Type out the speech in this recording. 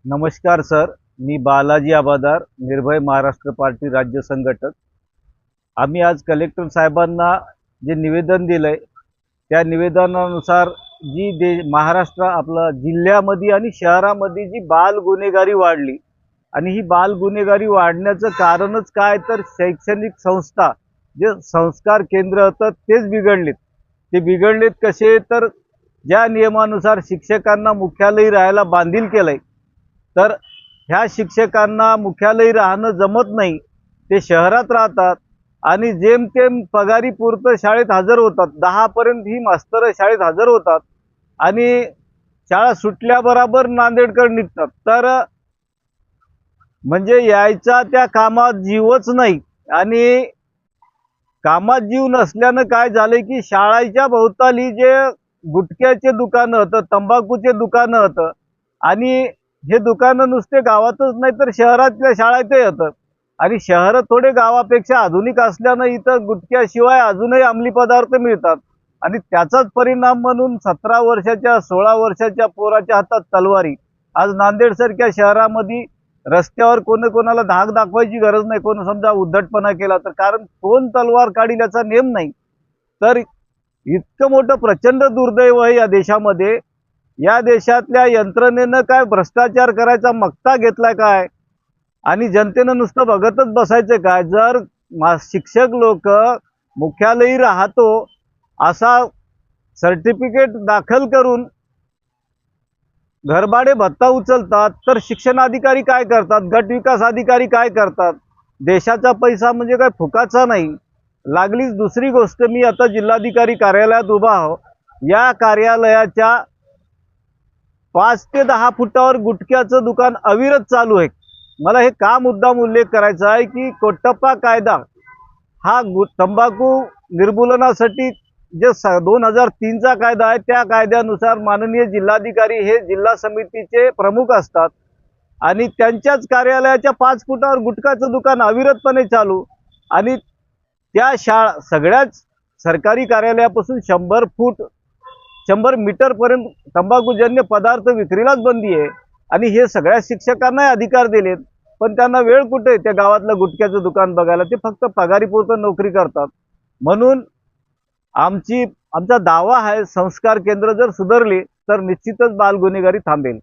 नमस्कार सर, मी बालाजी आबादार, निर्भय महाराष्ट्र पार्टी राज्य संघटक। आम्ही आज कलेक्टर साहेबांना जे निवेदन दिलंय त्या निवेदनानुसार महाराष्ट्र आपला जिल्ह्यामध्ये आणि शहरामध्ये जी बाल गुन्हेगारी वाढली आणि ही बाल गुन्हेगारी वाढण्याचं कारणच काय तर शैक्षणिक संस्था जे संस्कार केंद्र होतं तेच बिघडलेत। ते बिघडलेत कसे तर ज्या नियमानुसार शिक्षकांना मुख्यालयी राहायला बांधील केलंय तर ह्या शिक्षकांना मुख्यालयी राहणं जमत नाही। ते शहरात राहतात आणि जेमतेम पगारी पुरतं शाळेत हजर होतात। 10 पर्यंत ही मास्तर शाळेत हजर होतात आणि शाळा सुटल्याबरोबर नांदेडकर निघतात। तर म्हणजे यायचा त्या कामात जीवच नाही आणि कामात जीव नसल्यानं काय झालंय की शाळेच्या भोवताली जे गुटख्याचे दुकानं होतं, तंबाखूचे दुकानं होतं आणि हे दुकानं नुसते गावातच नाही तर शहरातल्या शाळेतही होतं आणि शहर थोडे गावापेक्षा आधुनिक असल्यानं इथं गुटख्याशिवाय अजूनही अंमली पदार्थ मिळतात आणि त्याचाच परिणाम म्हणून 17 वर्षाच्या 16 वर्षाच्या पोराच्या हातात तलवारी। आज नांदेडसारख्या शहरामध्ये रस्त्यावर कोणाला धाक दाखवायची गरज नाही। कोण समजा उद्धटपणा केला तर कारण कोण तलवार काढील याचा नेम नाही। तर इतकं मोठं प्रचंड दुर्दैव आहे या देशामध्ये। या देशातल्या यंत्रणेनं काय भ्रष्टाचार करायचा मक्ता घेतलाय काय आणि जनतेनं नुसतं बघतच बसायचं काय? जर शिक्षक लोक मुख्यालयी राहतो असा सर्टिफिकेट दाखल करून घरभाडे भत्ता उचलतात तर शिक्षण अधिकारी काय करतात, गट विकास अधिकारी काय करतात? देशाचा पैसा म्हणजे काय फुकाचा नाही। लागलीच दुसरी गोष्ट, मी आता जिल्हाधिकारी कार्यालयात उभा आहो। या कार्यालयाच्या 5 ते 10 फुटावर गुटख्याचं दुकान अविरत चालू आहे। मला हे का मुद्दाम उल्लेख करायचा आहे की कोट्टप्पा कायदा हा तंबाखू निर्मूलनासाठी जे 2003चा कायदा आहे त्या कायद्यानुसार माननीय जिल्हाधिकारी हे जिल्हा समितीचे प्रमुख असतात आणि त्यांच्याच कार्यालयाच्या 5 फुटावर गुटखाचं दुकान अविरतपणे चालू आणि त्या सगळ्याच सरकारी कार्यालयापासून 100 मीटर पर्यंत तंबाखूजन्य पदार्थ विक्रीलाच बंदी आहे आणि हे सगळ्या शिक्षकांना अधिकार दिलेत पण त्यांना वेळ कुठे त्या गावातलं गुटख्याचं दुकान बघायला? ते फक्त पगारीपुरतं नोकरी करतात। म्हणून आमचा दावा आहे संस्कार केंद्र जर सुधारली तर निश्चितच बाल गुन्हेगारी थांबेल।